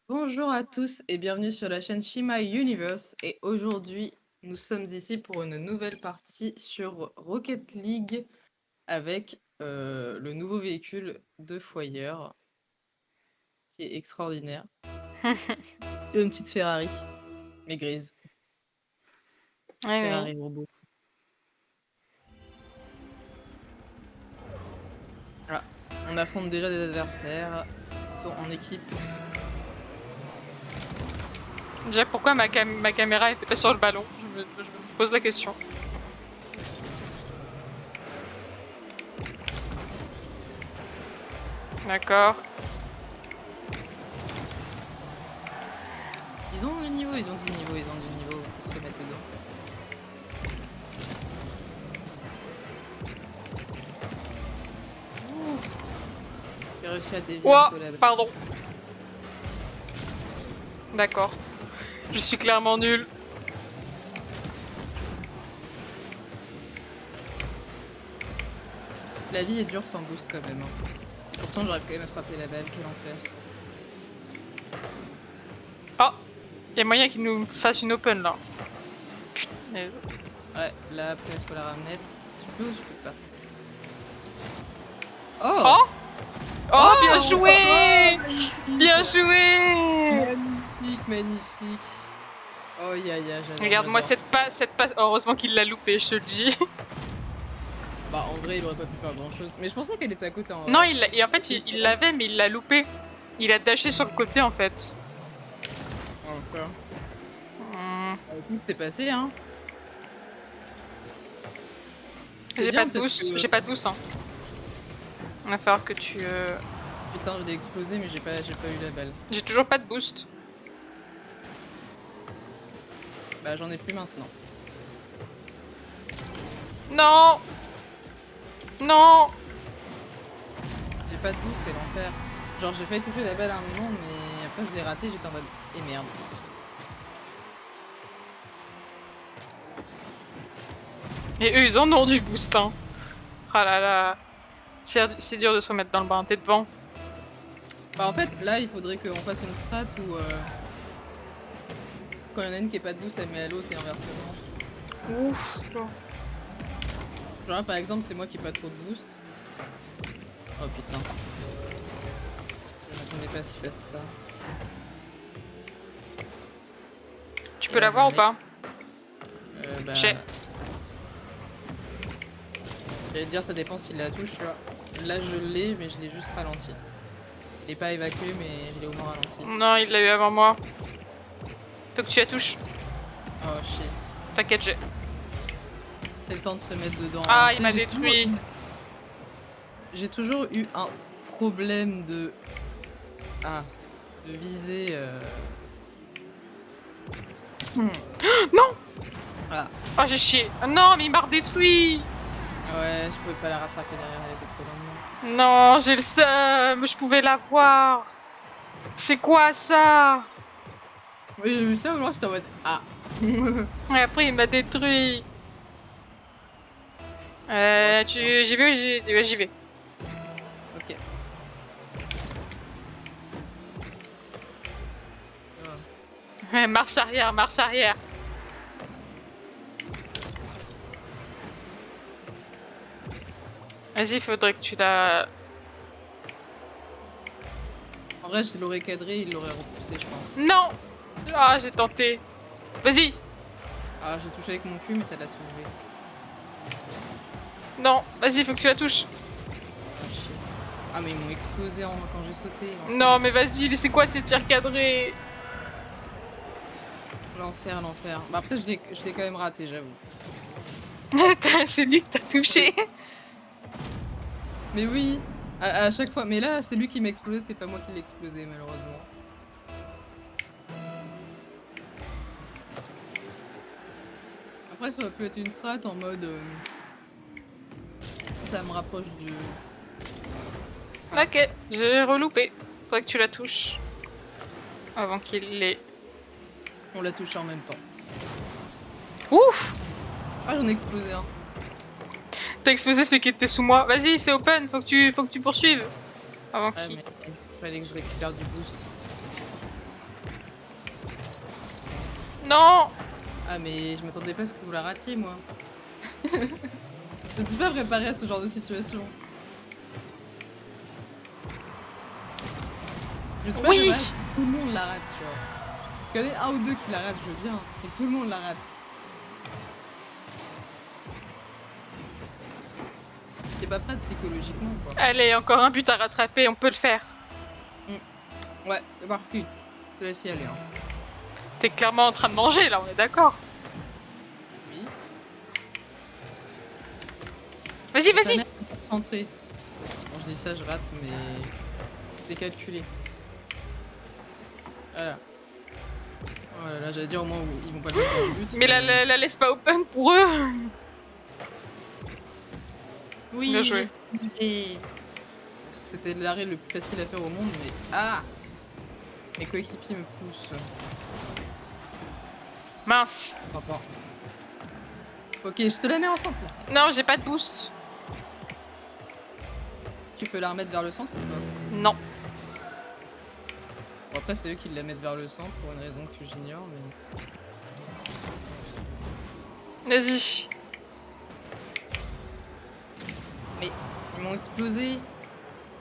Bonjour à tous et bienvenue sur la chaîne Shima Universe et aujourd'hui nous sommes ici pour une nouvelle partie sur Rocket League avec le nouveau véhicule de Foyer qui est extraordinaire. Et une petite Ferrari, mais grise. Oui, oui. Ferrari robot. Ah, on affronte déjà des adversaires qui sont en équipe. Déjà, pourquoi ma caméra était pas sur le ballon? Je me pose la question. D'accord. Ils ont du niveau, ils ont du niveau, ils ont du niveau, faut se remettre dedans. Ouh, j'ai réussi à dévier un Oh, peu la balle. pardon. D'accord. Je suis clairement nulle. La vie est dure sans boost quand même, hein. Et pourtant j'arrive quand même à frapper la balle, quel enfer. Oh, il y a moyen qu'il nous fasse une open là. Putain. Ouais, là après faut la ramener. Tu peux ou tu peux pas? Oh! Oh, oh, bien Oh! joué, bien Magnifique! joué. Magnifique, magnifique! Oh ya ya, j'adore, Regarde-moi j'adore. cette passe. Heureusement qu'il l'a loupé, je te le dis. Bah en vrai il aurait pas pu faire grand chose. Mais je pensais qu'elle était à côté en Non, vrai. et en fait, il l'avait, mais il l'a loupé. Il a dashé sur le côté en fait. Enfin. Hmm. Bah, écoute, c'est passé hein. C'est J'ai pas bien de peut-être boost, que. j'ai pas de boost. Hein. Il va falloir que tu. Putain, je l'ai explosé mais j'ai pas eu la balle. J'ai toujours pas de boost. Bah j'en ai plus maintenant. Non, non. J'ai pas de boost, c'est l'enfer. Genre j'ai failli toucher la balle à un moment mais après je l'ai raté, j'étais en mode. Et merde. Et eux, ils en ont du boost. Hein. Ah là là. C'est dur de se remettre dans le bain. T'es devant. Bah en fait là il faudrait qu'on fasse une strat où quand il y en a une qui est pas de boost, elle met à l'autre et inversement. Ouf. Genre là, par exemple, c'est moi qui ai pas trop de boost. Oh putain. Je m'attendais pas à ce qu'il fasse ça. Tu Et peux là, je l'avoir ou mets. pas? J'ai. Bah. J'allais te dire, ça dépend s'il la touche, tu vois. Là, je l'ai, mais je l'ai juste ralenti. Je l'ai pas évacué, mais je l'ai au moins ralenti. Non, il l'a eu avant moi. Faut que tu la touches. Oh shit. T'inquiète, j'ai. C'est le temps de se mettre dedans, hein. Ah, Tu il sais, m'a détruit. j'ai toujours eu un problème de. Ah. De viser. Non. Ah. Oh, j'ai chié. Ah, non, mais il m'a redétruit. Ouais, je pouvais pas la rattraper derrière, elle était trop loin de moi. Non, j'ai le seum. Je pouvais l'avoir. C'est quoi ça? Oui, j'ai vu ça, alors j'étais en mode. Ah. Et après, il m'a détruit. J'y vais ou j'y vais. Ok. Oh. Ouais, marche arrière, marche arrière. Vas-y, il faudrait que tu la... En vrai, je l'aurais cadré, il l'aurait repoussé, je pense. Non. Ah, j'ai tenté. Vas-y. Ah, j'ai touché avec mon cul, mais ça l'a soulevé. Non, vas-y, faut que tu la touches. Ah, shit. Ah, mais ils m'ont explosé quand j'ai sauté. Non, mais vas-y, mais c'est quoi ces tirs cadrés? L'enfer, l'enfer. Bah, après, je l'ai quand même raté, j'avoue. C'est lui que t'as touché. Mais oui, à chaque fois. Mais là, c'est lui qui m'a explosé, c'est pas moi qui l'ai explosé, malheureusement. Après, ça peut être une strat en mode. Ça me rapproche du. Ah, Ok, j'ai reloupé. Faudrait que tu la touches. Avant qu'il l'ait... on l'a touché en même temps. Ouf. Ah, j'en ai explosé un. T'as explosé celui qui était sous moi. Vas-y, c'est open, faut que tu poursuives. Avant Ouais, qu'il... mais il fallait que je récupère du boost. Non. Ah mais je m'attendais pas à ce que vous la ratiez moi. Je ne suis pas préparée à ce genre de situation. Je ne suis pas Oui. préparée à ce que tout le monde la rate, tu vois. Il y en a un ou deux qui la ratent, je veux bien, mais tout le monde la rate. T'es pas prête psychologiquement, quoi. Allez, encore un but à rattraper, on peut le faire. Ouais, par contre, je te laisse y aller, hein. T'es clairement en train de manger là, on est d'accord. Oui. Vas-y, Et sa vas-y. mère est concentrée. Quand je dis ça, je rate, mais c'est calculé. Voilà. Oh là là, j'allais dire au moins où ils vont pas le mettre dans le but. Mais la laisse pas open pour eux. Bien Oui, joué. j'ai fini. C'était l'arrêt le plus facile à faire au monde, mais ah! Mes coéquipiers me poussent. Mince. Enfin, ok, je te la mets en centre là. Non, j'ai pas de boost. Tu peux la remettre vers le centre ou pas? Non. Bon, après, c'est eux qui la mettent vers le centre pour une raison que j'ignore, mais. Vas-y. Mais ils m'ont explosé!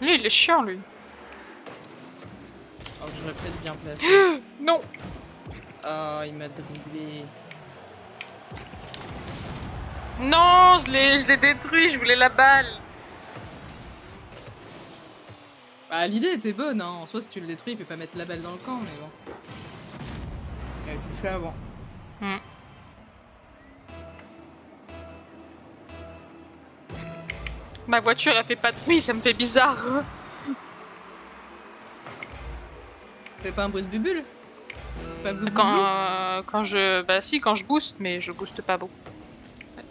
Lui, il est chiant, lui. Alors que j'aurais pu être bien placé. Non. Ah, il m'a dribblé. Non, je l'ai détruit, je voulais la balle. Bah, l'idée était bonne, hein. En soi, si tu le détruis, il peut pas mettre la balle dans le camp, mais bon. Il avait pu faire avant. Hmm. Ma voiture, elle fait pas de bruit, ça me fait bizarre. Fais pas un bruit de bubule? Pas blou blou blou? Quand je... Bah si, quand je booste, mais je booste pas beaucoup. Ouais.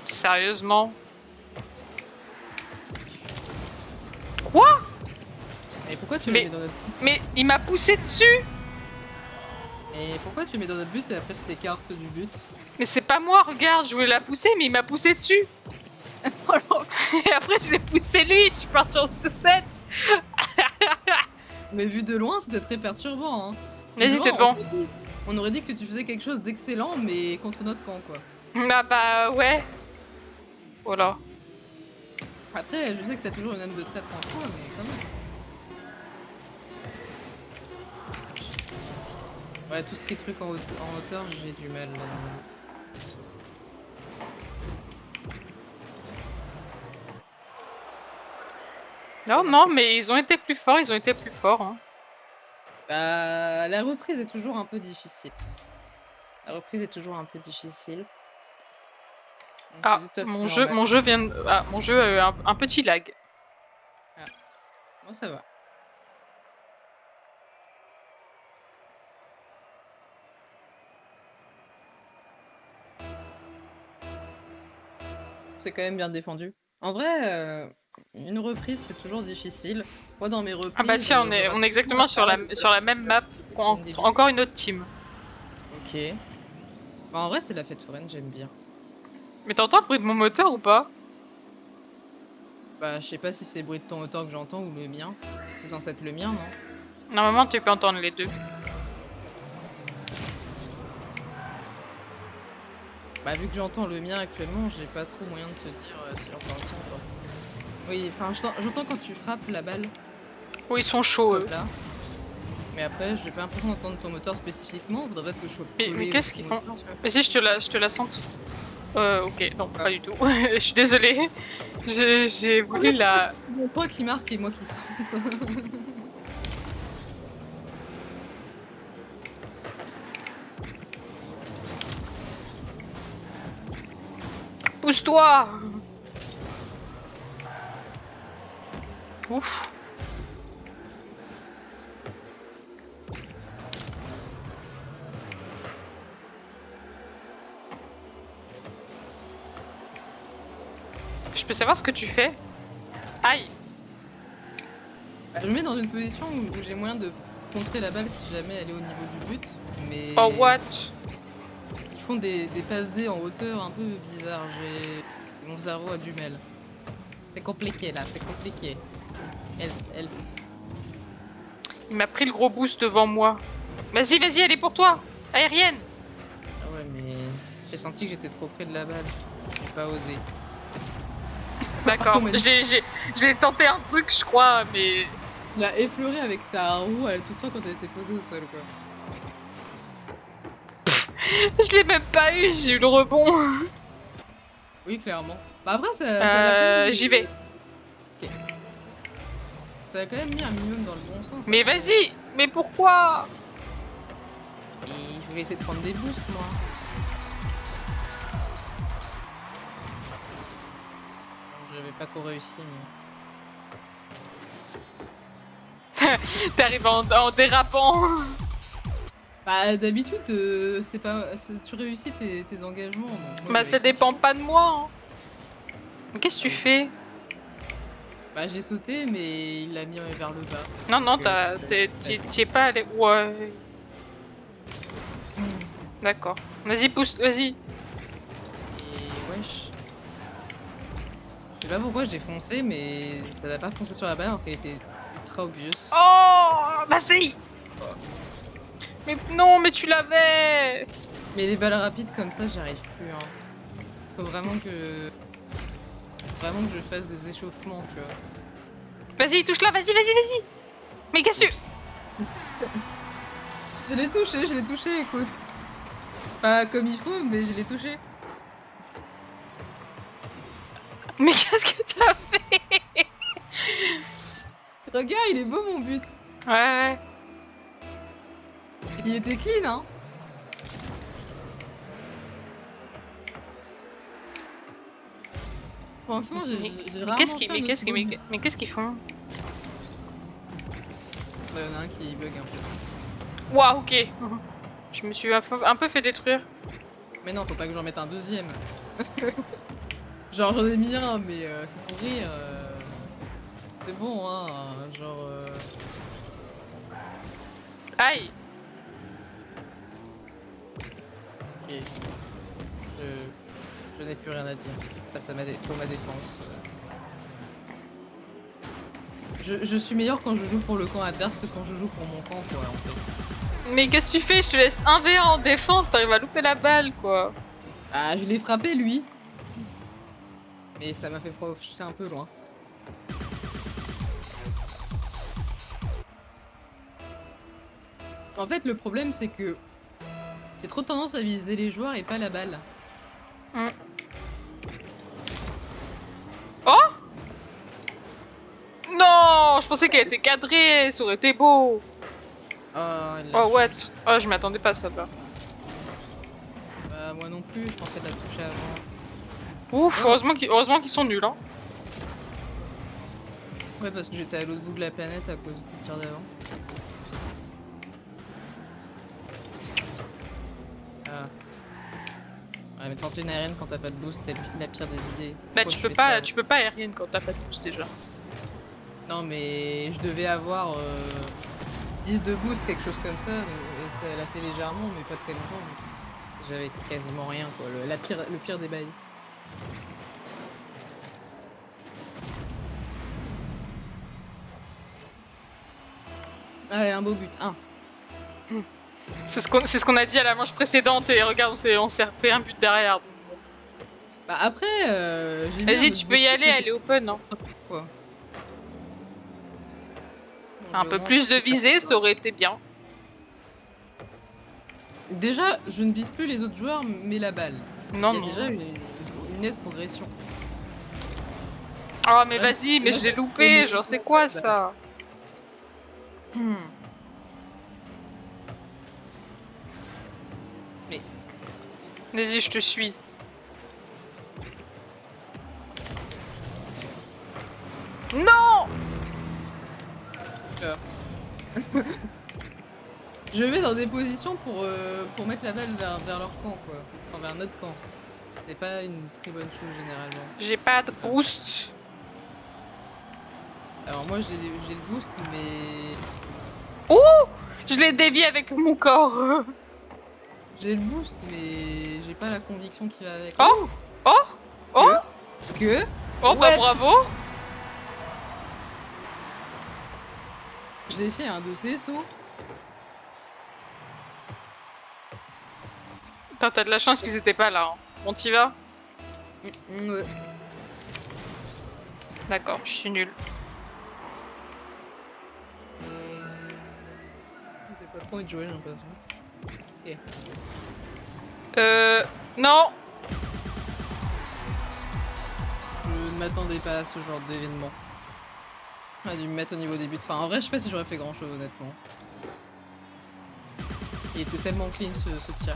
Sérieusement. Quoi? Et pourquoi tu le Mais- mets dans notre but? Mais il m'a poussé dessus. Et pourquoi tu le mets dans notre but et après tu t'écartes du but? Mais c'est pas moi, regarde, je voulais la pousser, mais il m'a poussé dessus. Oh là! Et après, je l'ai poussé lui, je suis partie en sucette. Mais vu de loin, c'était très perturbant, hein. Vu de Vas-y, t'es loin, bon. on aurait dit que tu faisais quelque chose d'excellent, mais contre notre camp, quoi. Ah bah ouais. Voilà. Après, je sais que t'as toujours une âme de traître en toi, mais quand même. Ouais, tout ce qui est truc en hauteur, j'ai du mal, là. Non, non, mais ils ont été plus forts, ils ont été plus forts. Hein. Bah, la reprise est toujours un peu difficile. La reprise est toujours un peu difficile. Donc Ah, c'est tout à fait normal. mon jeu vient de... Ah, mon jeu a eu un petit lag. Moi, ça va. C'est quand même bien défendu. En vrai, une reprise, c'est toujours difficile. Moi, dans mes reprises, Ah bah tiens, je rate on est toujours exactement sur la même map. Encore une autre team. Ok. Bah, en vrai, c'est la fête foraine, j'aime bien. Mais t'entends le bruit de mon moteur ou pas? Bah, je sais pas si c'est le bruit de ton moteur que j'entends ou le mien. C'est censé être le mien, non? Normalement, tu peux entendre les deux. Bah, vu que j'entends le mien actuellement, j'ai pas trop moyen de te dire si j'entends le tien, quoi. Oui, enfin, j'entends quand tu frappes la balle, Oh, ils sont chauds, eux. comme là. Mais après, j'ai pas l'impression d'entendre ton moteur spécifiquement. Faudrait que je sois Mais collé qu'est-ce au qu'ils moteur, font? tu vois. Vas-y, je te la sente. Ok, non, pas du tout. Je suis désolée. J'ai voulu la... Toi qui marque et moi qui sors. Pousse-toi! Ouf. Je peux savoir ce que tu fais? Aïe! Je me mets dans une position où j'ai moyen de contrer la balle si jamais elle est au niveau du but. Mais Oh, what? ils font des passes D en hauteur un peu bizarres. Mon cerveau a du mal. C'est compliqué là, c'est compliqué. Elle... Il m'a pris le gros boost devant moi. Vas-y, vas-y, elle est pour toi. Aérienne. Ah ouais, mais j'ai senti que j'étais trop près de la balle. J'ai pas osé. D'accord. On m'a J'ai tenté un truc, je crois, mais... Tu l'as effleuré avec ta roue à la toute fin quand elle était posée au sol, quoi. Je l'ai même pas eu, j'ai eu le rebond. Oui, clairement. Bah après, ça l'a quand même... J'y vais. Ok. Ça a quand même mis un minimum dans le bon sens. Mais Après. vas-y. Mais pourquoi? Et je voulais essayer de prendre des boosts, moi. Bon, j'avais pas trop réussi, mais... T'arrives en dérapant. Bah, d'habitude, c'est pas... tu réussis tes engagements. Donc moi, Bah j'avais ça confiance. dépend pas de moi. Hein. Mais qu'est-ce que tu fais? Bah, j'ai sauté, mais il l'a mis vers le bas. Non, non, Donc, t'y es pas allé. Ouais. D'accord. Vas-y, pousse, vas-y. Et wesh. Je sais pas pourquoi j'ai foncé, mais ça n'a pas foncé sur la balle alors qu'elle était ultra obvious. Oh, vas-y. Mais non, mais tu l'avais. Mais les balles rapides comme ça, j'y arrive plus. Hein. Faut vraiment que je fasse des échauffements, tu vois. Vas-y, touche-la, vas-y, vas-y, vas-y. Mais qu'est-ce que tu... Je l'ai touché, écoute. Pas comme il faut, mais je l'ai touché. Mais qu'est-ce que t'as fait? Regarde, il est beau mon but. Ouais, ouais. Il était clean, hein. Franchement, j'ai rarement fait un aussi beau but. Mais qu'est-ce qu'ils font? Bah, y'en a un qui bug un peu. Waouh, ok. Je me suis un peu fait détruire. Mais non, faut pas que j'en mette un deuxième. Genre, j'en ai mis un, mais c'est pour rire. C'est bon, hein. Genre. Aïe. Ok. Je n'ai plus rien à dire face à pour ma défense. Je suis meilleur quand je joue pour le camp adverse que quand je joue pour mon camp, quoi, en fait. Mais qu'est-ce que tu fais? Je te laisse 1v1 en défense, t'arrives à louper la balle, quoi. Ah, je l'ai frappé, lui. Mais ça m'a fait projeter un peu loin. En fait, le problème, c'est que j'ai trop tendance à viser les joueurs et pas la balle. Oh! Non! Je pensais qu'elle était cadrée, ça aurait été beau. Oh, what? Oh, je m'attendais pas à ça, là. Bah, moi non plus, je pensais la toucher avant. Ouf, heureusement qu'ils sont nuls, hein. Ouais, parce que j'étais à l'autre bout de la planète à cause du tir d'avant. Ah. Ouais, mais tenter une aérienne quand t'as pas de boost, c'est la pire des idées. Bah, Pourquoi tu peux pas aérienne quand t'as pas de boost, déjà. Non, mais je devais avoir 10 de boost, quelque chose comme ça, et ça l'a fait légèrement, mais pas très longtemps. Donc j'avais quasiment rien, quoi. Le pire des bails. Allez, un beau but. 1. C'est ce qu'on a dit à la manche précédente, et regarde, on s'est repris un but derrière. Bah après, vas-y, tu peux y aller, elle est open, hein. Quoi. Un peu plus de visée, ça aurait été bien. Déjà, je ne vise plus les autres joueurs, mais la balle. Non, Il y a non. déjà une nette progression. Oh, mais vas-y, mais je l'ai loupé, genre, c'est quoi ça? Mais... Vas-y, je te suis. Non! Je vais dans des positions pour mettre la balle vers leur camp, quoi. Enfin, vers notre camp. C'est pas une très bonne chose, généralement. J'ai pas de boost. Alors moi, j'ai le boost, mais... Oh! Je l'ai dévié avec mon corps. J'ai le boost, mais j'ai pas la conviction qui va avec. Oh! Oh! Oh! Que Oh, bah bravo! J'ai fait un de ces sauts. Putain, t'as de la chance qu'ils étaient pas là. Hein. Bon, t'y vas? Ouais. D'accord, je suis nulle. J'ai pas trop envie de jouer, j'ai l'impression. Ok. Non. Je ne m'attendais pas à ce genre d'événement. J'aurais dû me mettre au niveau des buts. Enfin, en vrai, je sais pas si j'aurais fait grand chose, honnêtement. Il était tellement clean ce tir.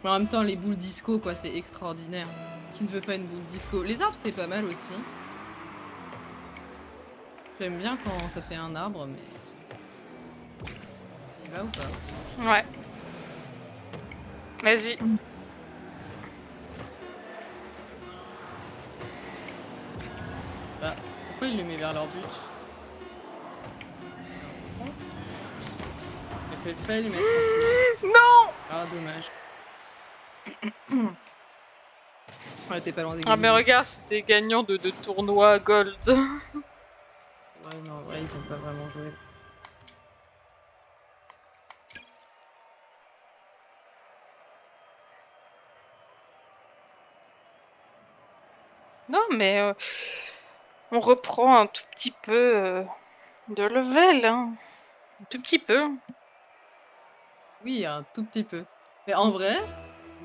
Mais en même temps, les boules disco, quoi, c'est extraordinaire. Qui ne veut pas une boule disco? Les arbres, c'était pas mal aussi. J'aime bien quand ça fait un arbre, mais. Il va ou pas? Ouais. Vas-y. Bah, pourquoi il le met vers leur but? Il fait le fail, mettre en plus. Non. Ah, dommage. Ouais, t'es pas loin des Ah, mais regarde, c'était gagnant de tournoi Gold. Ouais, mais en vrai, ils ont pas vraiment joué. Non, mais on reprend un tout petit peu de level, hein. Un tout petit peu. Oui, un tout petit peu. Mais en vrai,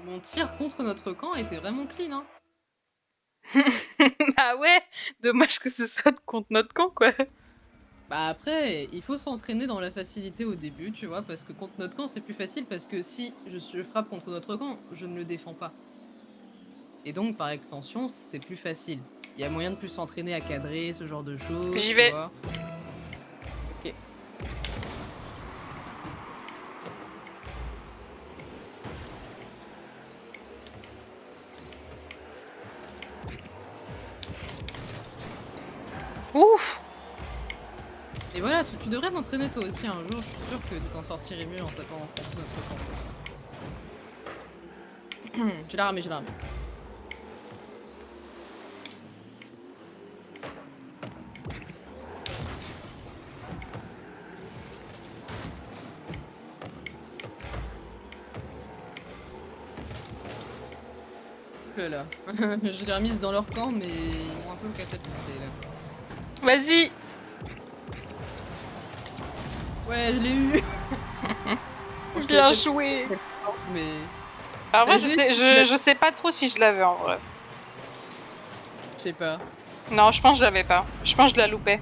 mon tir contre notre camp était vraiment clean, hein. Ah ouais. Dommage que ce soit contre notre camp, quoi. Bah après, il faut s'entraîner dans la facilité au début, tu vois, parce que contre notre camp, c'est plus facile parce que si je frappe contre notre camp, je ne le défends pas. Et donc, par extension, c'est plus facile. Il y a moyen de plus s'entraîner à cadrer, ce genre de choses, J'y tu vais. vois. Ok. Ouf. Et voilà, tu devrais t'entraîner toi aussi un jour, je suis sûre que tu t'en sortirais mieux en tapant contre notre camp. Je l'ai ramé, je l'ai ramé. Ouh là là. Je l'ai remise dans leur camp, mais ils m'ont un peu catapulté là. Vas-y. Ouais, je l'ai eu. Bon, je te l'ai Bien peut-être joué. fait, mais En vrai, bah, j'ai je sais pas trop si je l'avais en vrai. je sais pas, Non, je pense que je l'avais pas. Je pense que je la loupais.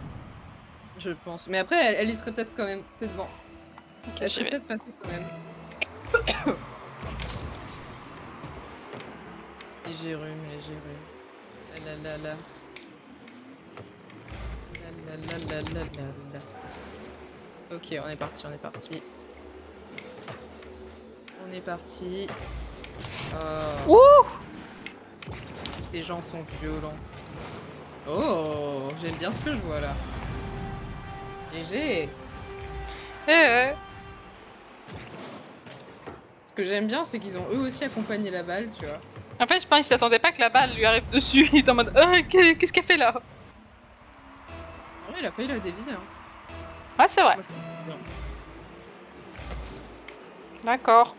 je pense. Mais après, elle y serait peut-être quand même, peut-être devant. Ok, Elle j'y serait vais. peut-être passée quand même. Léger rhume, léger rhume. La la la la. La la la la la la. Ok, on est parti, on est parti. On est parti. Oh, Ouh. les gens sont violents. Oh, j'aime bien ce que je vois là. GG. Eh. Ce que j'aime bien, c'est qu'ils ont eux aussi accompagné la balle, tu vois. En fait, je pense qu'il s'attendait pas que la balle lui arrive dessus. Il est en mode qu'est-ce qu'elle fait là? En vrai, il a failli la dévier, hein. Ouais, c'est vrai. Moi, je trouve bien. D'accord.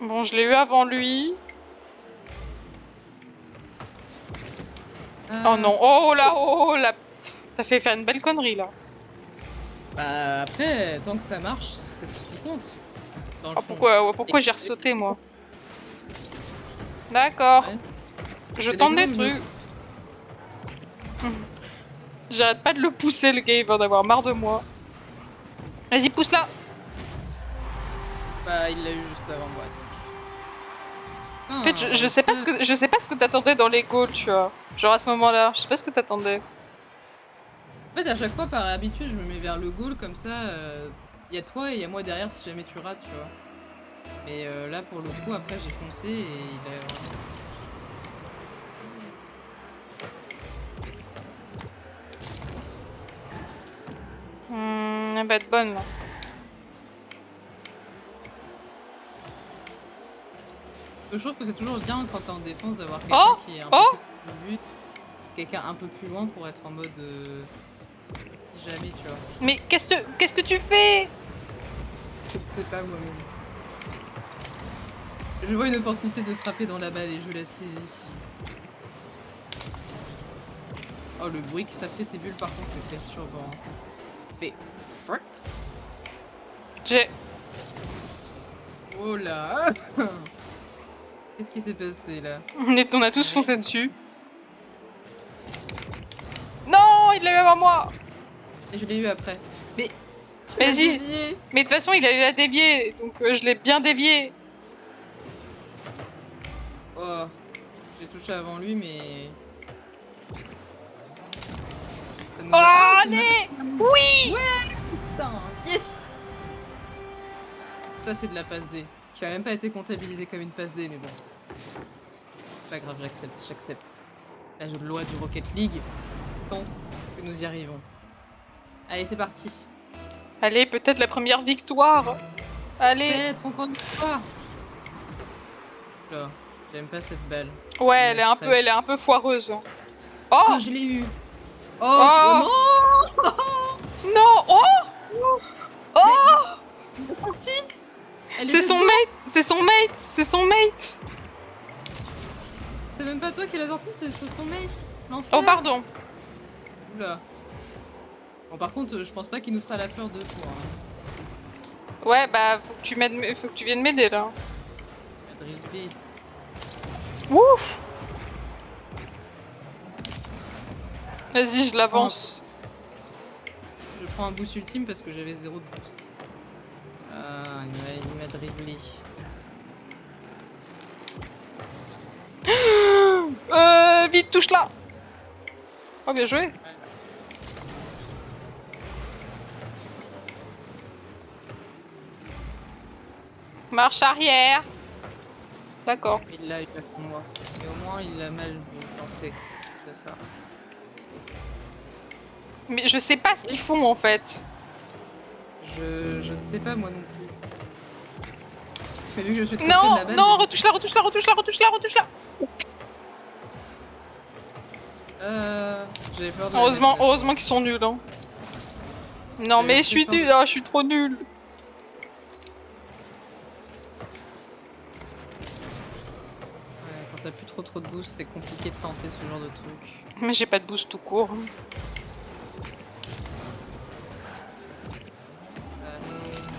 Bon, je l'ai eu avant lui. Oh non. Oh là, oh là. T'as fait faire une belle connerie là. Bah après, tant que ça marche, c'est tout ce qui compte. Dans le Oh, fond. pourquoi j'ai ressauté moi? D'accord. Ouais. Je C'est les tente des gnomes, trucs. J'arrête pas de le pousser, le gars, il va en avoir marre de moi. Vas-y, pousse-la. Bah il l'a eu juste avant moi. En fait, je sais pas ce que t'attendais dans les goals, tu vois. Genre à ce moment-là, je sais pas ce que t'attendais. En fait, à chaque fois, par habitude, je me mets vers le goal, comme ça, y a toi et y a moi derrière si jamais tu rates, tu vois. Mais là, pour le coup, après, j'ai foncé et il a... Elle va être bonne, là. Je trouve que c'est toujours bien quand t'es en défense d'avoir quelqu'un Oh, qui est un peu oh. plus loin du but, quelqu'un un peu plus loin pour être en mode Si jamais, tu vois. Mais qu'est-ce que tu fais? Je ne sais pas moi-même. Je vois une opportunité de frapper dans la balle et je la saisis. Oh, le bruit que ça fait tes bulles, par contre, c'est perturbant. Fait. Frac. J'ai... Oh là. Qu'est-ce qui s'est passé là? On a tous foncé dessus. Non, il l'a eu avant moi. Et je l'ai eu après. Mais tu as Vas-y. dévié. Mais de toute façon, il allait la dévier, donc je l'ai bien dévié. Oh, j'ai touché avant lui, mais. Ça nous Oh, a... Ah, c'est une allez. attaque. Oui. Ouais, putain, yes. Ça, c'est de la passe D. Qui a même pas été comptabilisée comme une passe D, mais bon. Pas grave, j'accepte, j'accepte. La loi du Rocket League, tant que nous y arrivons. Allez, c'est parti. Allez, peut-être la première victoire. Allez. Peut-être encore une fois. Là, j'aime pas cette balle. Ouais, Elle me stresse. elle est un peu foireuse. Oh, Oh, je l'ai eu. Oh, Oh. non. Non. Oh. Oh. Elle est partie. Elle C'est était son dedans. mate. C'est son mate. C'est son mate. C'est même pas toi qui l'as sorti, c'est son mate. L'enfer. Oh, pardon. Oula. Bon, par contre, je pense pas qu'il nous fera la fleur deux fois. Hein. Ouais, bah, faut que tu viennes m'aider, là. Madrid B. Ouf. Vas-y, je l'avance. Je prends un boost ultime parce que j'avais 0 de boost. Ah, il m'a dribblé. Vite, touche là. Oh, bien joué. Marche arrière. D'accord. Il l'a eu pour moi. Mais au moins, il a mal pensé. C'est ça. Mais je sais pas ce qu'ils font en fait. Je ne sais pas moi non plus. Mais vu que je suis très Non, près de la balle, non, retouche-la, retouche-la, retouche-la, retouche-la, retouche-la. j'avais peur de. Heureusement qu'ils sont nuls. Hein. Non, mais je suis nulle, je suis trop nulle. Ouais, quand t'as plus trop de boost, c'est compliqué de tenter ce genre de truc. Mais j'ai pas de boost tout court.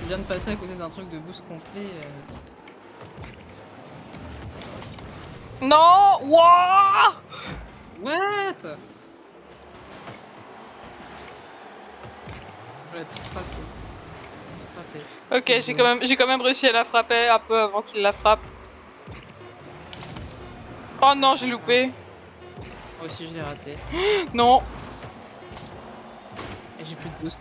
Je viens de passer à côté d'un truc de boost complet. Non, wouah. What? Voilà, tout frappé. Ok, j'ai quand même réussi à la frapper un peu avant qu'il la frappe. Oh non, j'ai loupé. Moi aussi, je l'ai raté. Non. Et j'ai plus de boost.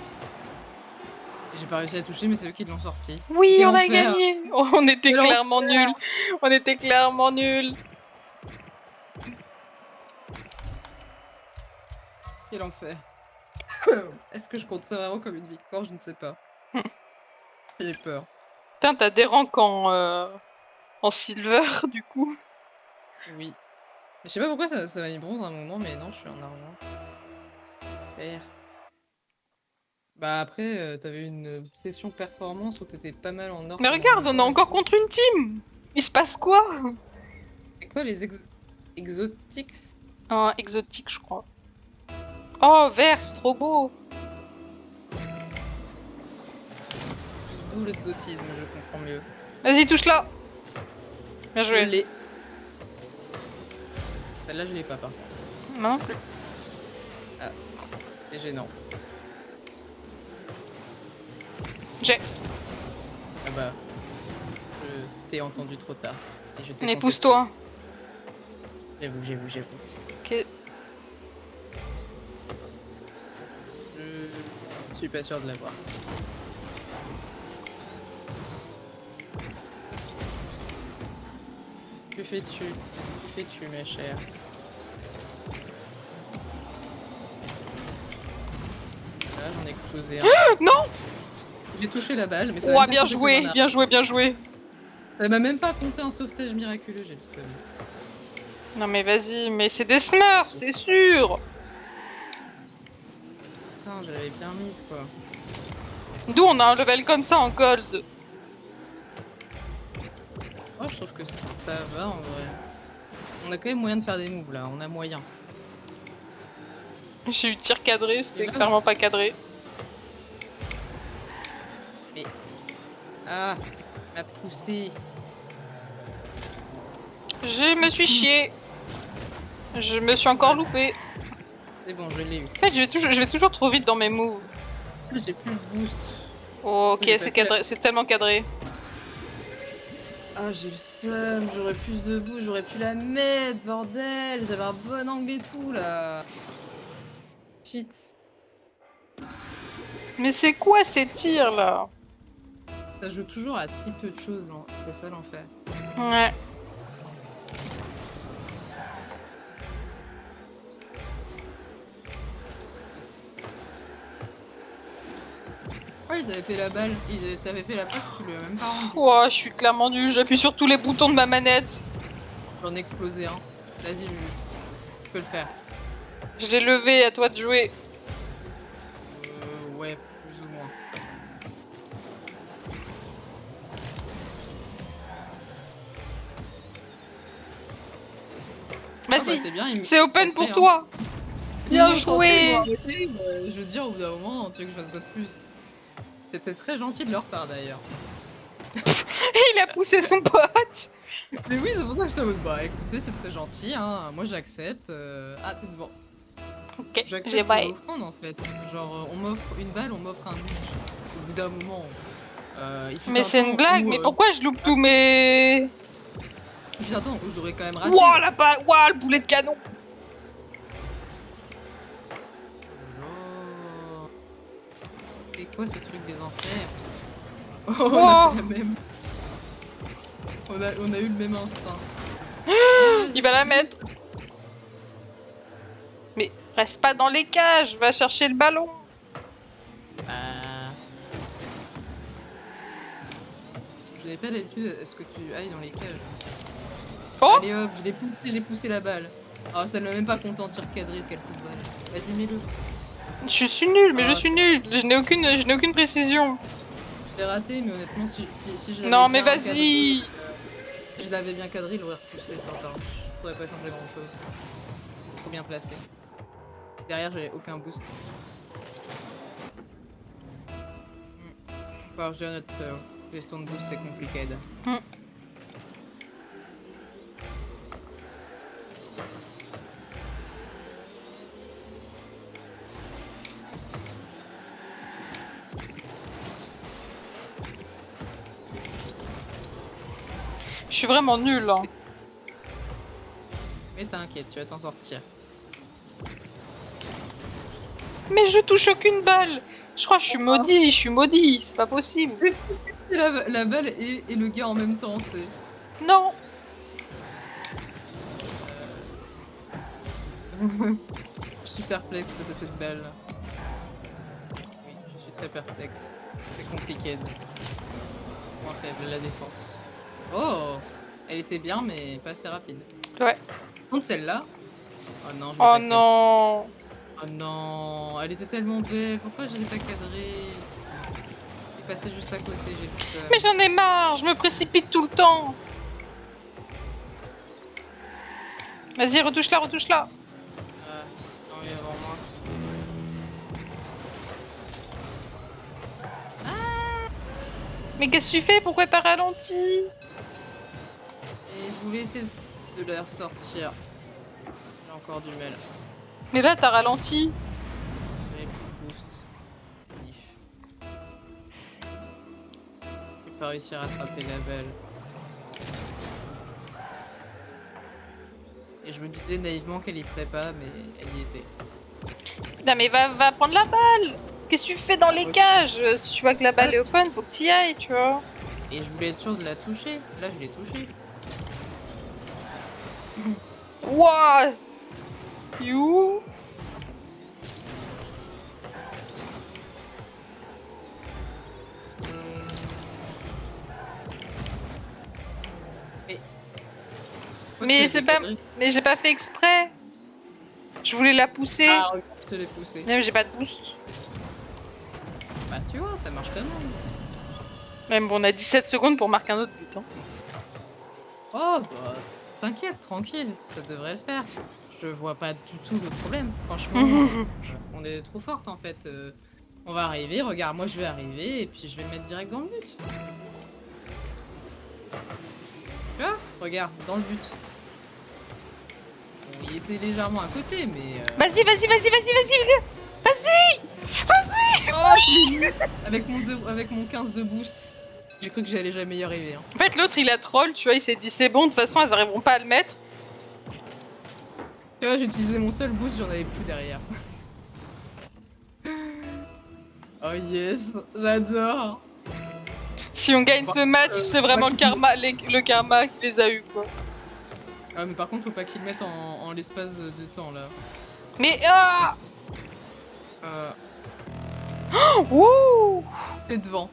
Et j'ai pas réussi à toucher, mais c'est eux qui l'ont sorti. Oui, Quel on a enfer. gagné. On était Quel clairement enfer. nuls. On était clairement nuls. Quel enfer. Est-ce que je compte ça vraiment comme une victoire? Je ne sais pas. J'ai peur. Putain, t'as des ranks en silver, du coup. Oui. Je sais pas pourquoi ça m'a mis bronze à un moment, mais non, je suis en argent. Faire. Bah après, t'avais une session performance où t'étais pas mal en or. Mais regarde, on est encore contre une team. Il se passe quoi? C'est quoi les exotiques? Un exotique, je crois. Oh, vert, c'est trop beau. D'où l'exotisme, je comprends mieux. Vas-y, touche-la. Bien Je joué. l'ai. Celle-là, je l'ai pas, par contre. Non plus. Ah, c'est gênant. J'ai. Ah bah, je t'ai entendu trop tard. Et je t'ai Mais foncé pousse-toi. dessus. J'avoue. Ok. Je suis pas sûr de l'avoir. Que fais-tu? Que fais-tu, ma chère? Là, j'en ai explosé un. Non. J'ai touché la balle, mais ça Ouais, m'a bien joué, bien joué, bien joué. Ça m'a même pas compté un sauvetage miraculeux, j'ai le seum. Non mais vas-y, mais c'est des smurfs, c'est sûr. Putain j'avais bien mise, quoi. D'où on a un level comme ça en gold. Oh, je trouve que ça va, en vrai. On a quand même moyen de faire des moves, là. On a moyen. J'ai eu tir cadré, c'était là, clairement pas cadré. Mais... Ah, m'a poussé. Je me suis chié. Je me suis encore loupé. C'est bon, je l'ai eu. En fait, je vais toujours trop vite dans mes moves. J'ai plus le boost. Oh, ok, J'ai c'est pas fait cadré, c'est tellement cadré. Ah, j'ai le seum, j'aurais plus de boost, j'aurais pu la mettre, bordel. J'avais un bon angle et tout, là. Shit. Mais c'est quoi ces tirs là? Ça joue toujours à si peu de choses, c'est ça l'enfer. Ouais. Ouais, il t'avait fait la balle, il t'avait fait la passe, tu lui as même pas rendu. Oh, je suis clairement nulle, j'appuie sur tous les boutons de ma manette. J'en ai explosé un. Vas-y, je peux le faire. Je l'ai levé, à toi de jouer. Ouais, plus ou moins. Vas-y, c'est bien, c'est open rentré, pour hein. toi. Bien Ils m'ont joué. tenté, je veux dire, au bout d'un moment, tu veux que je fasse quoi de plus? C'était très gentil de leur part, d'ailleurs. Il a poussé son pote. Mais oui, c'est pour ça que je te dis, bah écoutez, c'est très gentil, hein, moi j'accepte. Ah, t'es devant. Ok, j'ai J'accepte bail. l'offrande en fait. Genre, on m'offre une balle, on m'offre un but. Au bout d'un moment, il fut Mais un c'est une temps blague, où, mais pourquoi je loupe tous mes... il fut un temps où j'aurais quand même raté. Wouah, la balle, wouah, le boulet de canon. Oh. C'est quoi ce truc des enfers? Oh, on a Wouah. fait la même. On a eu le même instinct. Il va la mettre. Mais reste pas dans les cages, va chercher le ballon. Je n'ai pas l'habitude à ce que tu ailles dans les cages. Oh. Allez hop, j'ai poussé la balle. Ah, ça ne m'a même pas content tir cadré de quel coup de balle. Vas-y, mets-le. Je suis nulle, mais je Ah. suis nulle. Je n'ai aucune précision. J'ai raté, mais honnêtement, si je l'avais Non, mais bien vas-y. cadré, si je l'avais bien cadré, il aurait repoussé sans tard. Je pourrais pas changer grand chose. Trop bien placé. Derrière, j'avais aucun boost. Faut alors, je dis à notre question de boost, c'est compliqué. Je suis vraiment nulle. Hein. Mais t'inquiète, tu vas t'en sortir. Mais je touche aucune balle. Je crois que je suis maudit, c'est pas possible. C'est la balle et le gars en même temps, tu sais. Non. Je suis perplexe face à cette balle. Oui, je suis très perplexe. C'est compliqué. Moins faible, la défense. Oh, elle était bien, mais pas assez rapide. Ouais. Par contre, celle-là. Oh non, je vais Oh pas non. Oh non, elle était tellement belle. Pourquoi je l'ai pas cadrée? Elle est passée juste à côté, j'ai le seum. Mais j'en ai marre, je me précipite tout le temps. Vas-y, retouche-la, retouche-la. Non, mais avant moi. Mais qu'est-ce que tu fais? Pourquoi t'as ralenti? Et je voulais essayer de la ressortir. J'ai encore du mal. Mais là, t'as ralenti. J'avais plus de boost. Diff. J'ai pas réussi à rattraper la balle. Et je me disais naïvement qu'elle y serait pas, mais elle y était. Non mais va prendre la balle. Qu'est-ce que tu fais dans les cages? Si tu vois que la balle est open, faut que tu y ailles, tu vois. Et je voulais être sûr de la toucher. Là, je l'ai touchée. Wouah. You. Mais c'est pas... Mais j'ai pas fait exprès. Je voulais la pousser. Ah, regarde, te l'ai poussé. Non, mais j'ai pas de boost. Bah tu vois, ça marche quand même. Même bon, on a 17 secondes pour marquer un autre but. Hein. Oh bah, t'inquiète, tranquille, ça devrait le faire. Je vois pas du tout le problème. Franchement, on est trop forte en fait. On va arriver, regarde, moi je vais arriver et puis je vais le mettre direct dans le but. Tu vois? Regarde, dans le but. Bon, il était légèrement à côté, mais... Vas-y, vas-y, vas-y, vas-y, vas-y, vas-y. Oh, je l'ai eu avec mon 15 de boost. J'ai cru que j'allais jamais y arriver. Hein. En fait, l'autre, il a troll, tu vois, il s'est dit c'est bon, de toute façon, elles arriveront pas à le mettre. Tu vois, j'ai utilisé mon seul boost, j'en avais plus derrière. Oh yes, j'adore. Si on gagne ce match, c'est vraiment le karma qui les a eu, quoi. Ah, mais par contre, faut pas qu'ils le mettent en l'espace de temps, là. Mais ah Euh, Wouh T'es devant.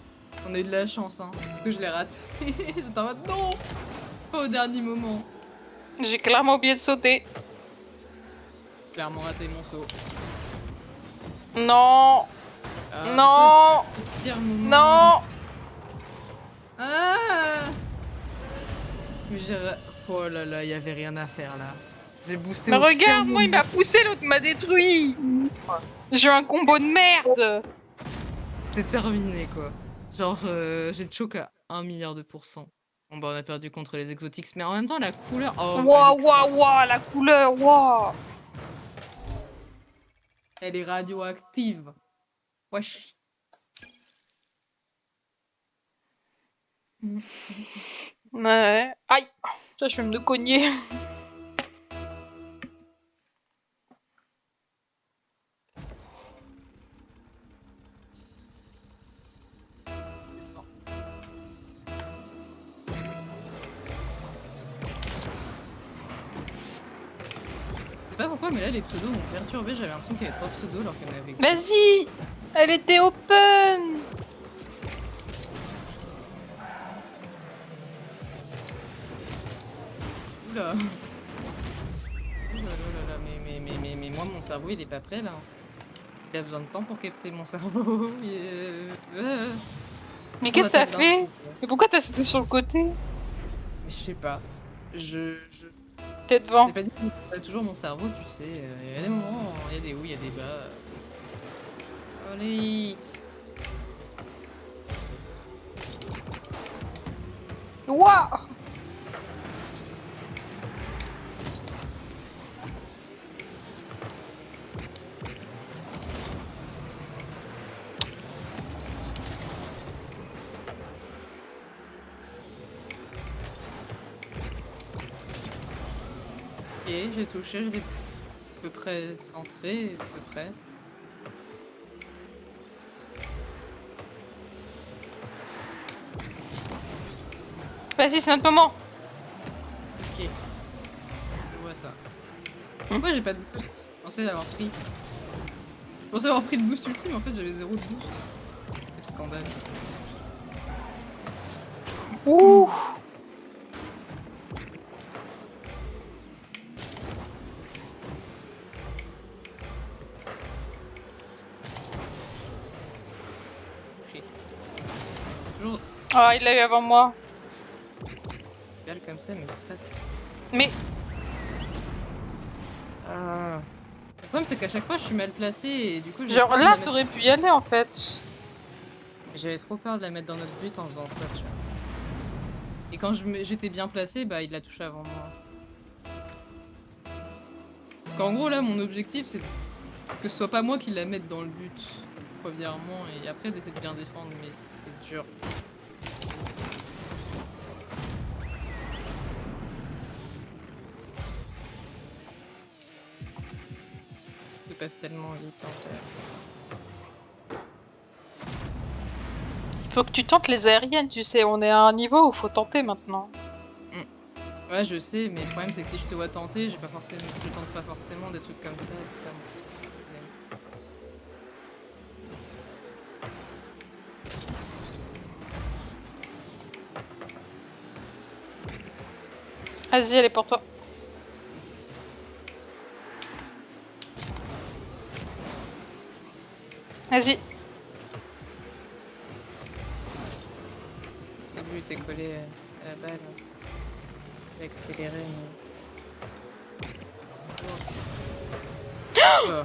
On a eu de la chance, hein, parce que je l'ai raté. J'étais en mode non, pas au dernier moment. J'ai clairement oublié de sauter. Clairement raté mon saut. Non. Non. Non. Ah. Mais j'ai... Oh là là, y avait rien à faire là. J'ai boosté Mais au pire regarde, moi, il moment. m'a poussé, l'autre m'a détruit. J'ai eu un combo de merde. C'est terminé quoi. Genre, j'ai choc à 1 milliard de pourcents. Bon bah on a perdu contre les exotiques, mais en même temps la couleur... Oh, Waouh, waouh, waouh, la couleur, waouh. elle est radioactive. Wesh. Ouais. Aïe. Ça, je vais me cogner. Je sais pas pourquoi, mais là les pseudos m'ont perturbé. J'avais l'impression qu'il y avait 3 pseudos alors qu'il y en avait... Vas-y. Elle était open. Oula. Oula là là, mais moi mon cerveau il est pas prêt là. Il a besoin de temps pour capter mon cerveau. Mais qu'est-ce que t'as fait? Mais pourquoi t'as sauté sur le côté? Mais je sais pas. T'es devant. J'ai pas dit que j'avais toujours mon cerveau, tu sais. Il y a des moments, il y a des hauts, il y a des bas. Allez. Waouh. Ok, j'ai touché, je l'ai à peu près centré, à peu près. Vas-y, c'est notre moment. Ok. Je vois ça. Pourquoi j'ai pas de boost? Je pensais l'avoir pris. Je pensais avoir pris de boost ultime, en fait j'avais 0 de boost. Quel scandale. Ouh. Shit. Toujours Ah, il l'a eu avant moi. belle comme ça, elle me stresse. Mais Ah. Le problème c'est qu'à chaque fois je suis mal placée et du coup j'ai genre peur de là, la mettre... t'aurais pu y aller en fait. J'avais trop peur de la mettre dans notre but en faisant ça, tu vois. Et quand j'étais bien placée, bah il l'a touché avant moi. Donc, en gros là mon objectif c'est que ce soit pas moi qui la mette dans le but, premièrement, et après d'essayer de bien défendre, mais c'est dur. Ça passe tellement vite en fait. Faut que tu tentes les aériennes, tu sais. On est à un niveau où faut tenter maintenant. Ouais, je sais, mais le problème c'est que si je te vois tenter, je tente pas forcément des trucs comme ça, c'est ça mon problème. Vas-y, elle est pour toi. Vas-y. C'est lui, t'es collé à la balle. J'ai accéléré, mais... Oh.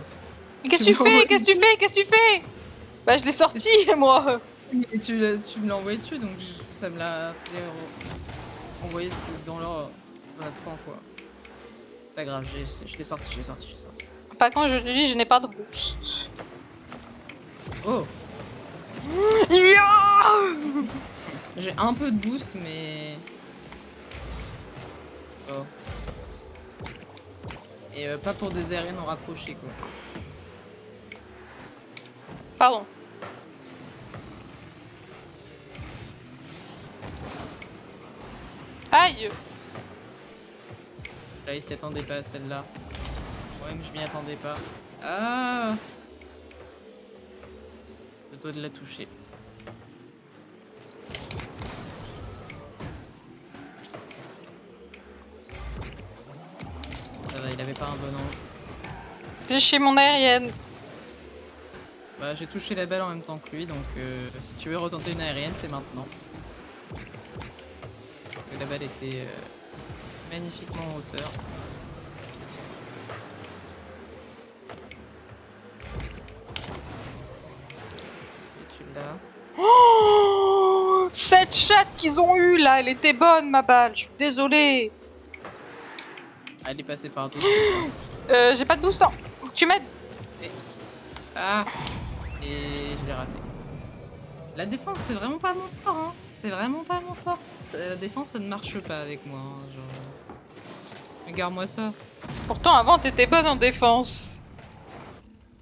Mais qu'est-ce Tu que tu me l'envoies fais? Qu'est-ce que tu dessus. fais? Qu'est-ce que tu fais? Bah, je l'ai sorti, moi. Mais tu me l'as envoyé dessus, donc ça me l'a fait envoyer dans leur dans notre camp, quoi. Pas grave, je l'ai sorti, je l'ai sorti, je l'ai sorti. Par contre, je dis, je n'ai pas de boost. Oh! Yeah. J'ai un peu de boost, mais... Oh. Et pas pour des aériennes en rapproché, quoi. Pardon. Aïe. Là, il s'y attendait pas à celle-là. Moi-même, je m'y attendais pas. Ah! Le dos de la toucher. Ça va, il avait pas un bon ange. J'ai chez mon aérienne. Bah, j'ai touché la balle en même temps que lui, donc si tu veux retenter une aérienne, c'est maintenant. Parce que la balle était magnifiquement en hauteur. Et tu l'as. Oh, cette chatte qu'ils ont eue là, elle était bonne ma balle. Je suis désolée. Ah, elle est passée par-dessus. J'ai pas de boost. Faut que tu m'aides. Ah! Et je l'ai raté. La défense, c'est vraiment pas mon fort, hein. C'est vraiment pas mon fort. La défense, ça ne marche pas avec moi, hein, genre... Regarde-moi ça. Pourtant avant t'étais bonne en défense.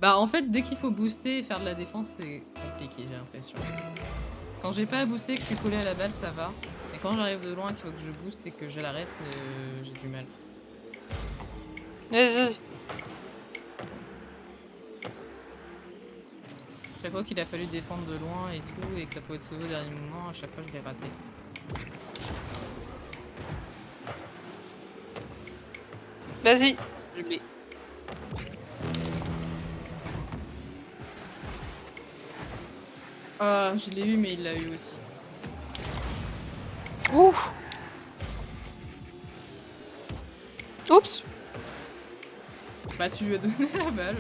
Bah, en fait, dès qu'il faut booster et faire de la défense, c'est compliqué, j'ai l'impression. Quand j'ai pas à booster et que je suis collé à la balle, ça va. Mais quand j'arrive de loin, qu'il faut que je booste et que je l'arrête, j'ai du mal. Vas-y. Chaque fois qu'il a fallu défendre de loin et tout, et que ça pouvait être sauvé au dernier moment, à chaque fois je l'ai raté. Vas-y. Je l'ai. Ah, je l'ai eu, mais il l'a eu aussi. Ouf. Oups. Bah, tu lui as donné la balle.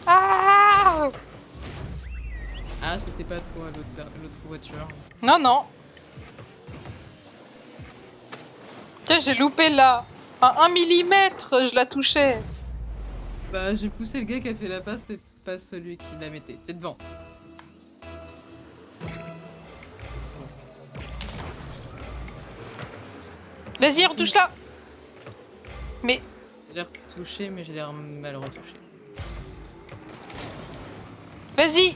Ah. Ah, c'était pas toi, l'autre voiture. Non, non. Tiens, j'ai loupé là. À 1 millimètre, je la touchais. Bah, j'ai poussé le gars qui a fait la passe, mais pas celui qui la mettait. T'es devant. Vas-y, retouche là. Mais Je l'ai retouché, mais je l'ai mal retouché. vas-y.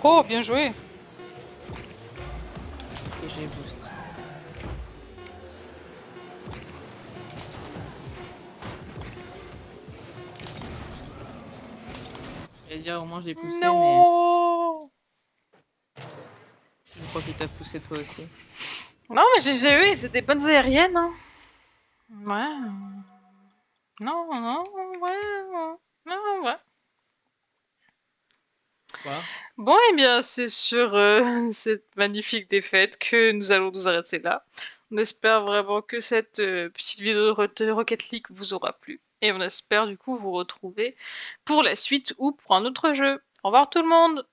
Oh, bien joué. Et j'ai boost. J'allais dire, au moins je l'ai poussé, mais Non. je crois qu'il t'a poussé toi aussi. Non, mais j'ai eu, c'est des bonnes aériennes. Hein. Ouais. Non, non, ouais, non, ouais. Quoi? Bon, eh bien, c'est sur cette magnifique défaite que nous allons nous arrêter là. On espère vraiment que cette petite vidéo de Rocket League vous aura plu. Et on espère du coup vous retrouver pour la suite ou pour un autre jeu. Au revoir tout le monde!